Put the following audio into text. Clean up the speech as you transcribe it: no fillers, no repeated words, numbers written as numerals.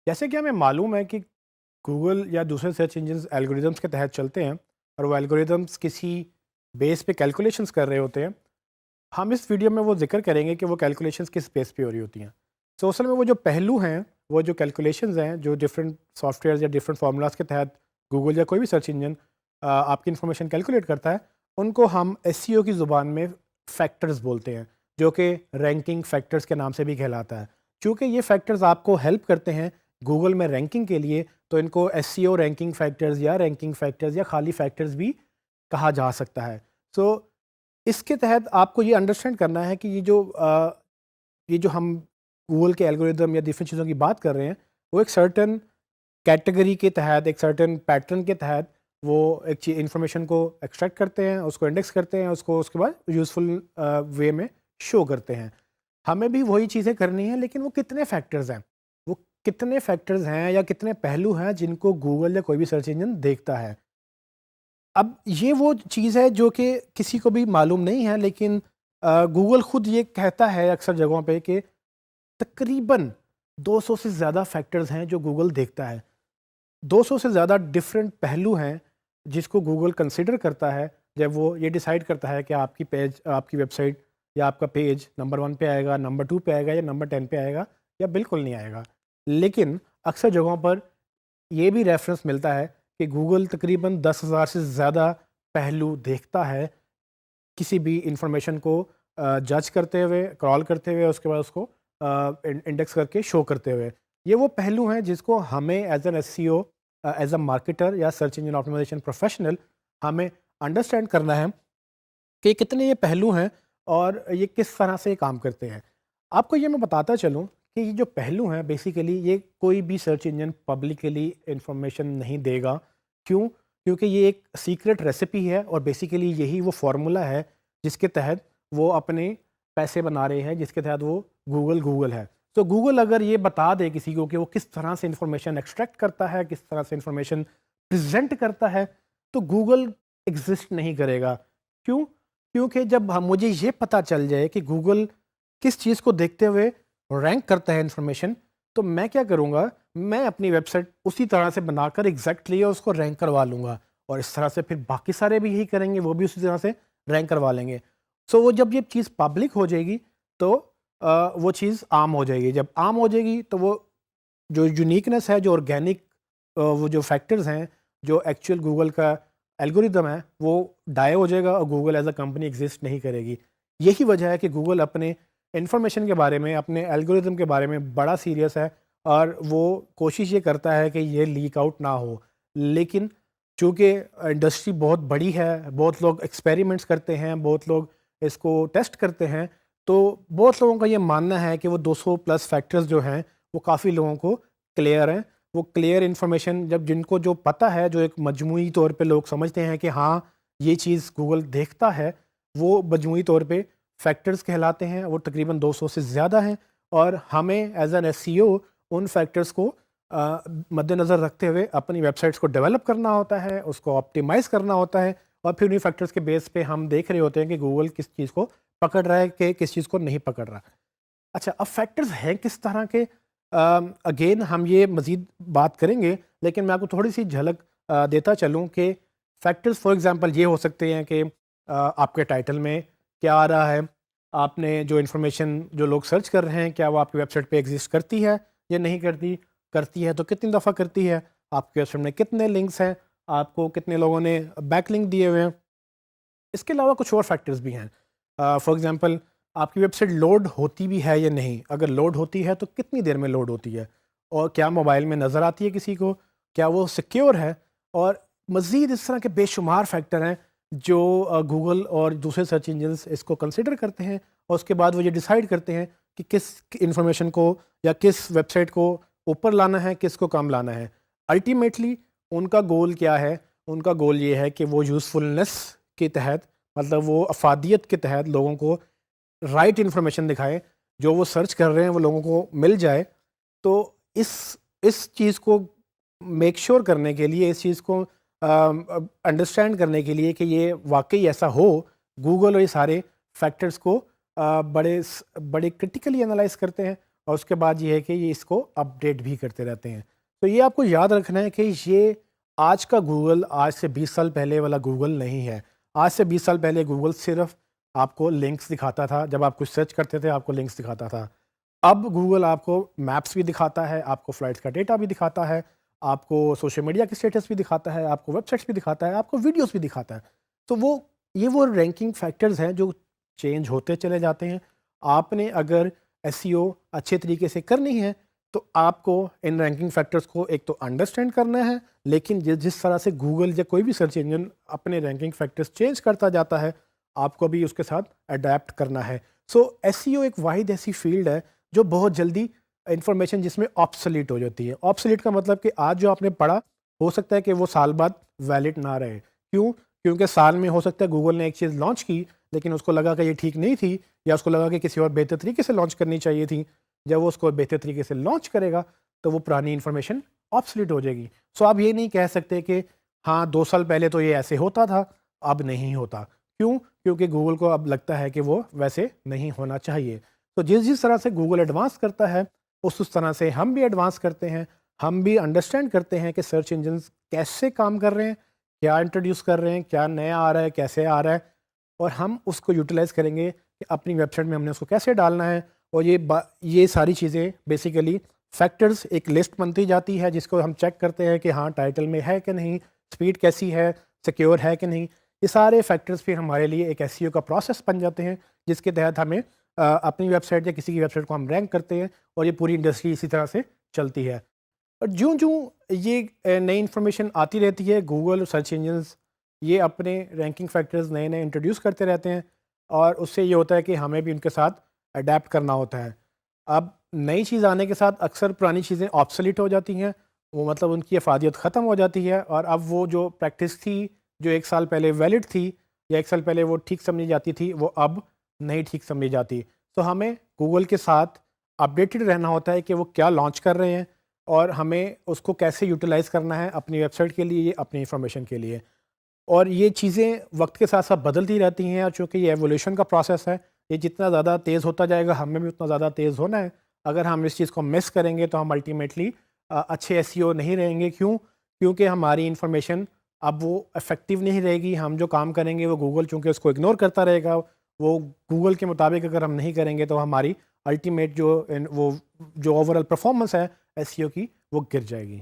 جیسے کہ ہمیں معلوم ہے کہ گوگل یا دوسرے سرچ انجنز الگوریدمس کے تحت چلتے ہیں اور وہ الگوریدمس کسی بیس پہ کیلکولیشنس کر رہے ہوتے ہیں. ہم اس ویڈیو میں وہ ذکر کریں گے کہ وہ کیلکولیشنس کس بیس پہ ہو رہی ہوتی ہیں. سو اصل میں وہ جو پہلو ہیں، وہ جو کیلکولیشنز ہیں جو ڈفرینٹ سافٹ ویئرز یا ڈفرینٹ فارمولاز کے تحت گوگل یا کوئی بھی سرچ انجن آپ کی انفارمیشن کیلکولیٹ کرتا ہے، ان کو ہم ایس سی او کی زبان میں فیکٹرز بولتے ہیں، جو کہ رینکنگ فیکٹرز کے نام سے بھی کہلاتا ہے. چونکہ یہ فیکٹرز آپ کو ہیلپ کرتے ہیں گوگل میں رینکنگ کے لیے، تو ان کو ایس سی او رینکنگ فیکٹرز یا خالی فیکٹرز بھی کہا جا سکتا ہے. سو اس کے تحت آپ کو یہ انڈرسٹینڈ کرنا ہے کہ یہ جو ہم گوگل کے الگوریدم یا ڈفرینٹ چیزوں کی بات کر رہے ہیں، وہ ایک سرٹن کیٹیگری کے تحت، ایک سرٹن پیٹرن کے تحت وہ ایک چیز انفارمیشن کو ایکسٹریکٹ کرتے ہیں، اس کو انڈیکس کرتے ہیں، اس کو اس کے بعد یوزفل وے میں شو کرتے ہیں. ہمیں بھی وہی چیزیں کرنی ہیں، لیکن وہ کتنے فیکٹرز ہیں، وہ کتنے فیکٹرز ہیں یا کتنے پہلو ہیں جن کو گوگل یا کوئی بھی سرچ انجن دیکھتا ہے. اب یہ وہ چیز ہے جو کہ کسی کو بھی معلوم نہیں ہے، لیکن گوگل خود یہ کہتا ہے اکثر جگہوں پہ کہ تقریباً 200 سے زیادہ فیکٹرز ہیں جو گوگل دیکھتا ہے. 200 سے زیادہ ڈفرینٹ پہلو ہیں جس کو گوگل کنسیڈر کرتا ہے جب وہ یہ ڈیسائیڈ کرتا ہے کہ آپ کی ویب سائٹ یا آپ کا پیج نمبر 1 پہ آئے گا، نمبر 2 پہ آئے گا یا نمبر 10 پہ آئے گا یا بالکل نہیں آئے گا. لیکن اکثر جگہوں پر یہ بھی ریفرنس ملتا ہے کہ گوگل تقریباً 10,000 سے زیادہ پہلو دیکھتا ہے کسی بھی انفارمیشن کو جج کرتے ہوئے، کرال کرتے ہوئے، اس کے بعد اس کو انڈیکس کر کے شو کرتے ہوئے. یہ وہ پہلو ہیں جس کو ہمیں as an S E O, as a marketer یا سرچ انجن آپٹیمائزیشن پروفیشنل ہمیں انڈرسٹینڈ کرنا ہے کہ کتنے یہ پہلو ہیں اور یہ کس طرح سے کام کرتے ہیں. آپ کو یہ میں بتاتا چلوں کہ یہ جو پہلو ہیں بیسیکلی یہ کوئی بھی سرچ انجن پبلکلی انفارمیشن نہیں دے گا. کیوں؟ کیونکہ یہ ایک سیکرٹ ریسیپی ہے اور بیسیکلی یہی وہ فارمولا ہے جس کے تحت وہ اپنے پیسے بنا رہے ہیں، جس کے تحت وہ گوگل ہے. تو گوگل اگر یہ بتا دے کسی کو کہ وہ کس طرح سے انفارمیشن ایکسٹریکٹ کرتا ہے، کس طرح سے انفارمیشن پریزنٹ کرتا ہے، تو گوگل ایگزسٹ نہیں کرے گا. کیوں؟ کیونکہ جب مجھے یہ پتہ چل جائے کہ گوگل کس چیز کو دیکھتے ہوئے رینک کرتا ہے انفارمیشن، تو میں کیا کروں گا، میں اپنی ویب سائٹ اسی طرح سے بنا کر ایگزیکٹلی اس کو رینک کروا لوں گا، اور اس طرح سے پھر باقی سارے بھی یہی کریں گے، وہ بھی اسی طرح سے رینک کروا لیں گے. سو وہ جب یہ چیز پبلک ہو جائے گی تو وہ چیز عام ہو جائے گی. جب عام ہو جائے گی تو وہ جو یونیکنس ہے، جو آرگینک وہ جو فیکٹرز ہیں، جو ایکچوئل گوگل کا الگوریدم ہے، وہ ڈائی ہو جائے گا اور Google as a company exist نہیں کرے گی. یہی وجہ ہے کہ گوگل اپنے انفارمیشن کے بارے میں، اپنے الگوریدم کے بارے میں بڑا سیریس ہے اور وہ کوشش یہ کرتا ہے کہ یہ لیک آؤٹ نہ ہو. لیکن چونکہ انڈسٹری بہت بڑی ہے، بہت لوگ ایکسپیریمنٹس کرتے ہیں، بہت لوگ اس کو ٹیسٹ کرتے ہیں، تو بہت لوگوں کا یہ ماننا ہے کہ وہ 200 پلس فیکٹرز جو ہیں وہ کافی لوگوں کو کلیئر ہیں. وہ کلیئر انفارمیشن جب جن کو جو پتہ ہے، جو ایک مجموعی طور پہ لوگ سمجھتے ہیں کہ ہاں یہ چیز گوگل دیکھتا ہے، وہ مجموعی طور پہ فیکٹرز کہلاتے ہیں. وہ تقریباً 200 سے زیادہ ہیں، اور ہمیں as an S E O ان فیکٹرز کو مد نظر رکھتے ہوئے اپنی ویب سائٹس کو ڈیولپ کرنا ہوتا ہے، اس کو آپٹیمائز کرنا ہوتا ہے، اور پھر انہیں فیکٹرز کے بیس پہ ہم دیکھ رہے ہوتے ہیں کہ گوگل کس چیز کو پکڑ رہا ہے کہ کس چیز کو نہیں پکڑ رہا. اچھا، اب فیکٹرز ہیں کس طرح کے، اگین ہم یہ مزید بات کریں گے، لیکن میں آپ کو تھوڑی سی جھلک دیتا چلوں کہ فیکٹرز فار ایگزامپل یہ ہو سکتے ہیں کہ آپ کے ٹائٹل میں کیا آ رہا ہے، آپ نے جو انفارمیشن جو لوگ سرچ کر رہے ہیں کیا وہ آپ کی ویب سائٹ پہ ایگزسٹ کرتی ہے یا نہیں کرتی، کرتی ہے تو کتنی دفعہ کرتی ہے، آپ کے ویب سائٹ میں کتنے لنکس ہیں، آپ کو کتنے لوگوں نے بیک لنک دیے ہوئے ہیں. اس کے علاوہ کچھ اور فیکٹرز بھی ہیں. فار ایگزامپل آپ کی ویب سائٹ لوڈ ہوتی بھی ہے یا نہیں، اگر لوڈ ہوتی ہے تو کتنی دیر میں لوڈ ہوتی ہے، اور کیا موبائل میں نظر آتی ہے کسی کو، کیا وہ سیکیور ہے، اور مزید اس طرح کے بے شمار فیکٹر ہیں جو گوگل اور دوسرے سرچ انجنس اس کو کنسیڈر کرتے ہیں، اور اس کے بعد وہ یہ ڈیسائیڈ کرتے ہیں کہ کس انفارمیشن کو یا کس ویب سائٹ کو اوپر لانا ہے، کس کو کم لانا ہے. الٹیمیٹلی ان کا گول کیا ہے؟ ان کا گول یہ ہے کہ وہ یوزفلنس کے تحت، مطلب وہ افادیت کے تحت لوگوں کو رائٹ انفارمیشن دکھائے، جو وہ سرچ کر رہے ہیں وہ لوگوں کو مل جائے. تو اس چیز کو میک شور کرنے کے لیے، اس چیز کو انڈرسٹینڈ کرنے کے لیے کہ یہ واقعی ایسا ہو، گوگل اور یہ سارے فیکٹرز کو بڑے کرٹیکلی انالائز کرتے ہیں اور اس کے بعد یہ ہے کہ یہ اس کو اپڈیٹ بھی کرتے رہتے ہیں. تو یہ آپ کو یاد رکھنا ہے کہ یہ آج کا گوگل آج سے 20 سال پہلے والا گوگل نہیں ہے. آج سے 20 سال پہلے گوگل صرف آپ کو لنکس دکھاتا تھا، جب آپ کچھ سرچ کرتے تھے آپ کو لنکس دکھاتا تھا. اب گوگل آپ کو میپس بھی دکھاتا ہے، آپ کو فلائٹس کا ڈیٹا بھی دکھاتا ہے، آپ کو سوشل میڈیا کے اسٹیٹس بھی دکھاتا ہے، آپ کو ویب سائٹس بھی دکھاتا ہے، آپ کو ویڈیوز بھی دکھاتا ہے. تو وہ رینکنگ فیکٹرز ہیں جو چینج ہوتے چلے جاتے ہیں. آپ نے اگر SEO اچھے طریقے سے کرنی ہے تو آپ کو ان رینکنگ فیکٹرز کو ایک تو انڈرسٹینڈ کرنا ہے، لیکن جس طرح سے گوگل یا کوئی بھی سرچ انجن اپنے رینکنگ فیکٹرز چینج کرتا جاتا ہے آپ کو بھی اس کے ساتھ اڈیپٹ کرنا ہے. سو SEO ایک واحد ایسی فیلڈ ہے جو بہت جلدی انفارمیشن جس میں آبسلیٹ ہو جاتی ہے. آبسلیٹ کا مطلب کہ آج جو آپ نے پڑھا ہو سکتا ہے کہ وہ سال بعد ویلڈ نہ رہے. کیوں؟ کیونکہ سال میں ہو سکتا ہے گوگل نے ایک چیز لانچ کی لیکن اس کو لگا کہ یہ ٹھیک نہیں تھی، یا اس کو لگا کہ کسی اور بہتر طریقے سے لانچ کرنی چاہیے تھی. جب وہ اس کو بہتر طریقے سے لانچ کرے گا تو وہ پرانی انفارمیشن آبسلیٹ ہو جائے گی. سو آپ یہ نہیں کہہ سکتے کہ ہاں 2 سال پہلے تو یہ ایسے ہوتا تھا اب نہیں ہوتا. کیوں؟ کیونکہ گوگل کو اب لگتا ہے کہ وہ ویسے نہیں ہونا چاہیے. تو جس طرح سے گوگل ایڈوانس کرتا ہے اس طرح سے ہم بھی ایڈوانس کرتے ہیں. ہم بھی انڈرسٹینڈ کرتے ہیں کہ سرچ انجنز کیسے کام کر رہے ہیں، کیا انٹروڈیوس کر رہے ہیں، کیا نیا آ رہا ہے، کیسے آ رہا ہے، اور ہم اس کو یوٹیلائز کریں گے کہ اپنی ویب سائٹ میں ہم نے اس کو کیسے ڈالنا ہے. اور یہ ساری چیزیں بیسیکلی فیکٹرز ایک لسٹ بنتی جاتی ہے جس کو ہم چیک کرتے ہیں کہ ہاں ٹائٹل میں ہے کہ نہیں، سپیڈ کیسی ہے، سیکیور ہے کہ نہیں. یہ سارے فیکٹرز پھر ہمارے لیے ایک SEO کا پروسیس بن جاتے ہیں جس کے تحت ہمیں اپنی ویب سائٹ یا کسی کی ویب سائٹ کو ہم رینک کرتے ہیں، اور یہ پوری انڈسٹری اسی طرح سے چلتی ہے. اور جوں یہ نئی انفارمیشن آتی رہتی ہے گوگل اور سرچ انجنز یہ اپنے رینکنگ فیکٹرز نئے انٹروڈیوس کرتے رہتے ہیں، اور اس سے یہ ہوتا ہے کہ ہمیں بھی ان کے ساتھ اڈیپٹ کرنا ہوتا ہے. اب نئی چیز آنے کے ساتھ اکثر پرانی چیزیں آبسلیٹ ہو جاتی ہیں، وہ مطلب ان کی افادیت ختم ہو جاتی ہے، اور اب وہ جو پریکٹس تھی جو 1 سال پہلے ویلڈ تھی یا 1 سال پہلے وہ ٹھیک سمجھی جاتی تھی وہ اب نہیں ٹھیک سمجھی جاتی. تو ہمیں گوگل کے ساتھ اپڈیٹڈ رہنا ہوتا ہے کہ وہ کیا لانچ کر رہے ہیں اور ہمیں اس کو کیسے یوٹیلائز کرنا ہے اپنی ویب سائٹ کے لیے، اپنی انفارمیشن کے لیے. اور یہ چیزیں وقت کے ساتھ ساتھ بدلتی رہتی ہیں، اور چونکہ یہ ایولیوشن کا پروسیس ہے، یہ جتنا زیادہ تیز ہوتا جائے گا ہمیں بھی اتنا زیادہ تیز ہونا ہے. اگر ہم اس چیز کو مس کریں گے تو ہم الٹیمیٹلی اچھے SEO نہیں رہیں گے. کیونکہ ہماری انفارمیشن اب وہ افیکٹو نہیں رہے گی. ہم جو کام کریں گے وہ گوگل چونکہ اس کو اگنور کرتا رہے گا، وہ گوگل کے مطابق اگر ہم نہیں کریں گے تو ہماری الٹیمیٹ جو اوور آل پرفارمنس ہے SEO کی وہ گر جائے گی.